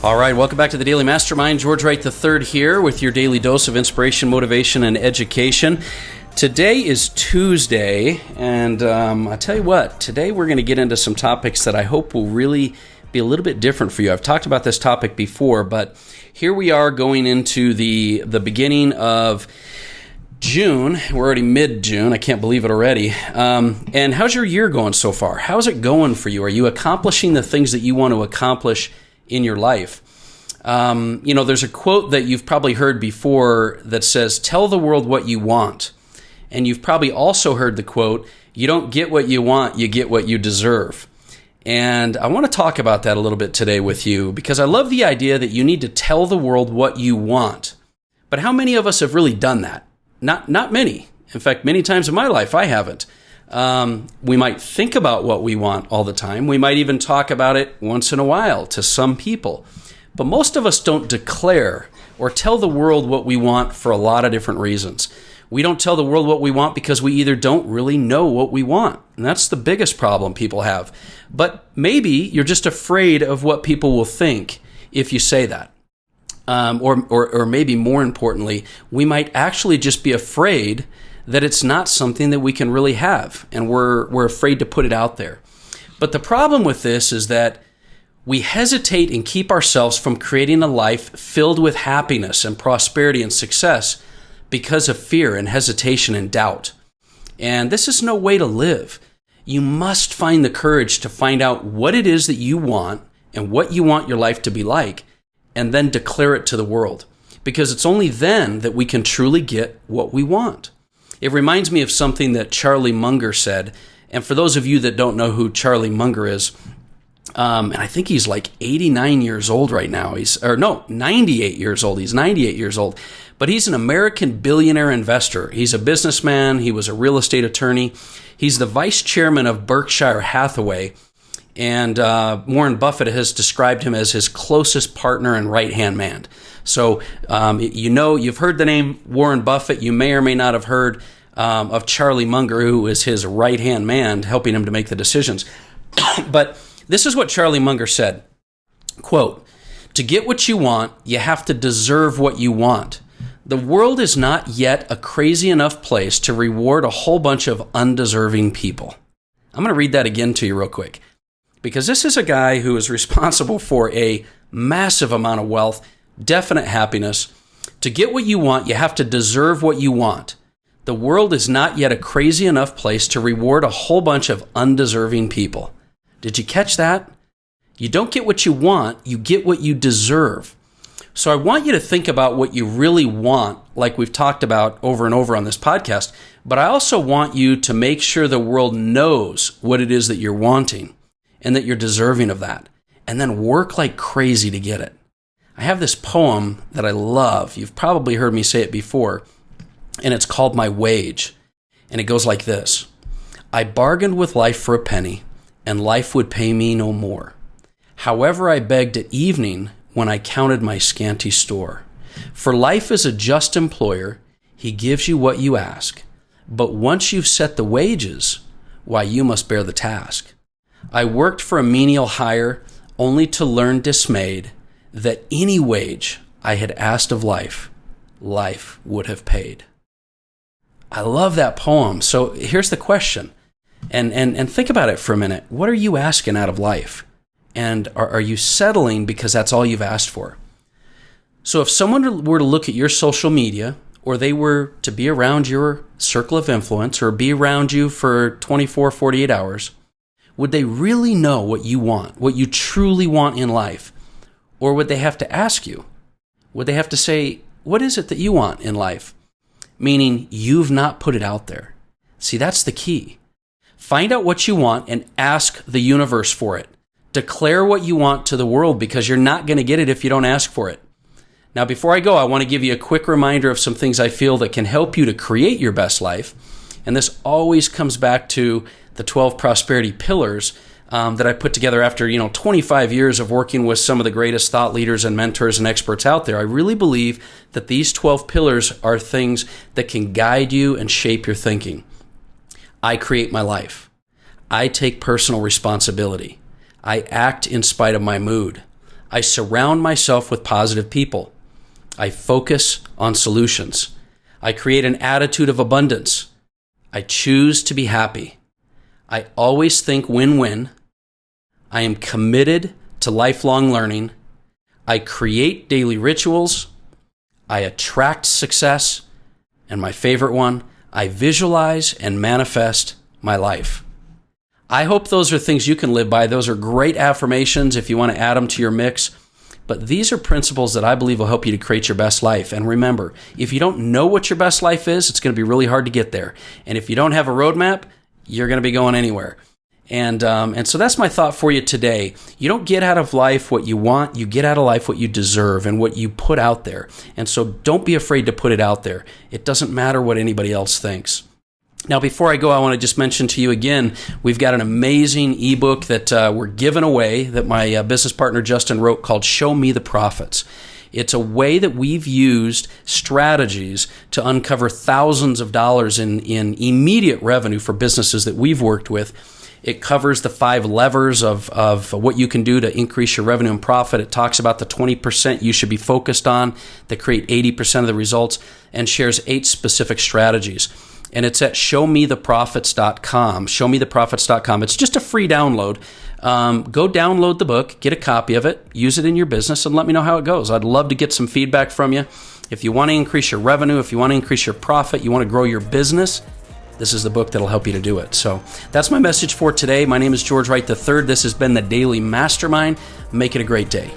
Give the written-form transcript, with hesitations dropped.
All right, welcome back to the Daily Mastermind. George Wright III here with your daily dose of inspiration, motivation, and education. Today is Tuesday, and I tell you what, today we're going to get into some topics that I hope will really be a little bit different for you. I've talked about this topic before, but here we are going into the beginning of June. We're already mid-June. I can't believe it already. And how's your year going so far? How's it going for you? Are you accomplishing the things that you want to accomplish in your life? There's a quote that you've probably heard before that says, tell the world what you want. And you've probably also heard the quote, you don't get what you want, you get what you deserve. And I want to talk about that a little bit today with you because I love the idea that you need to tell the world what you want. But how many of us have really done that? Not many. In fact, many times in my life, I haven't. We might think about what we want all the time. We might even talk about it once in a while to some people. But most of us don't declare or tell the world what we want for a lot of different reasons. We don't tell the world what we want because we either don't really know what we want. And that's the biggest problem people have. But maybe you're just afraid of what people will think if you say that. Or maybe more importantly, we might actually just be afraid that it's not something that we can really have. And we're afraid to put it out there. But the problem with this is that we hesitate and keep ourselves from creating a life filled with happiness and prosperity and success because of fear and hesitation and doubt. And this is no way to live. You must find the courage to find out what it is that you want and what you want your life to be like, and then declare it to the world. Because it's only then that we can truly get what we want. It reminds me of something that Charlie Munger said. And for those of you that don't know who Charlie Munger is, and I think he's like 89 years old right now. 98 years old. He's 98 years old. But he's an American billionaire investor. He's a businessman. He was a real estate attorney. He's the vice chairman of Berkshire Hathaway. And Warren Buffett has described him as his closest partner and right-hand man. So, you've heard the name Warren Buffett. You may or may not have heard of Charlie Munger, who is his right-hand man, helping him to make the decisions. But this is what Charlie Munger said, quote, "To get what you want, you have to deserve what you want. The world is not yet a crazy enough place to reward a whole bunch of undeserving people." I'm going to read that again to you real quick, because this is a guy who is responsible for a massive amount of wealth, definite happiness. To get what you want, you have to deserve what you want. The world is not yet a crazy enough place to reward a whole bunch of undeserving people. Did you catch that? You don't get what you want, you get what you deserve. So I want you to think about what you really want, like we've talked about over and over on this podcast, but I also want you to make sure the world knows what it is that you're wanting and that you're deserving of that, and then work like crazy to get it. I have this poem that I love. You've probably heard me say it before, and it's called My Wage, and it goes like this. I bargained with life for a penny, and life would pay me no more. However, I begged at evening when I counted my scanty store. For life is a just employer, he gives you what you ask. But once you've set the wages, why, you must bear the task. I worked for a menial hire, only to learn dismayed that any wage I had asked of life, life would have paid. I love that poem. So here's the question. And think about it for a minute. What are you asking out of life? And are you settling because that's all you've asked for? So if someone were to look at your social media, or they were to be around your circle of influence, or be around you for 24, 48 hours, would they really know what you want, what you truly want in life? Or would they have to ask you? Would they have to say, what is it that you want in life? Meaning you've not put it out there. See, that's the key. Find out what you want and ask the universe for it. Declare what you want to the world, because you're not going to get it if you don't ask for it. Now, before I go, I want to give you a quick reminder of some things I feel that can help you to create your best life. And this always comes back to the 12 prosperity pillars that I put together after 25 years of working with some of the greatest thought leaders and mentors and experts out there. I really believe that these 12 pillars are things that can guide you and shape your thinking. I create my life. I take personal responsibility. I act in spite of my mood. I surround myself with positive people. I focus on solutions. I create an attitude of abundance. I choose to be happy. I always think win-win. I am committed to lifelong learning. I create daily rituals. I attract success. And my favorite one, I visualize and manifest my life. I hope those are things you can live by. Those are great affirmations if you want to add them to your mix. But these are principles that I believe will help you to create your best life. And remember, if you don't know what your best life is, it's going to be really hard to get there. And if you don't have a roadmap, you're going to be going anywhere. And so that's my thought for you today. You don't get out of life what you want. You get out of life what you deserve and what you put out there. And so don't be afraid to put it out there. It doesn't matter what anybody else thinks. Now, before I go, I want to just mention to you again, we've got an amazing ebook that we're giving away that my business partner Justin wrote called Show Me the Profits. It's a way that we've used strategies to uncover thousands of dollars in immediate revenue for businesses that we've worked with. It covers the 5 levers of what you can do to increase your revenue and profit. It talks about the 20% you should be focused on that create 80% of the results and shares 8 specific strategies. And it's at showmetheprofits.com, showmetheprofits.com. It's just a free download. Go download the book, get a copy of it, use it in your business, and let me know how it goes. I'd love to get some feedback from you. If you want to increase your revenue, if you want to increase your profit, you want to grow your business, this is the book that'll help you to do it. So that's my message for today. My name is George Wright III. This has been the Daily Mastermind. Make it a great day.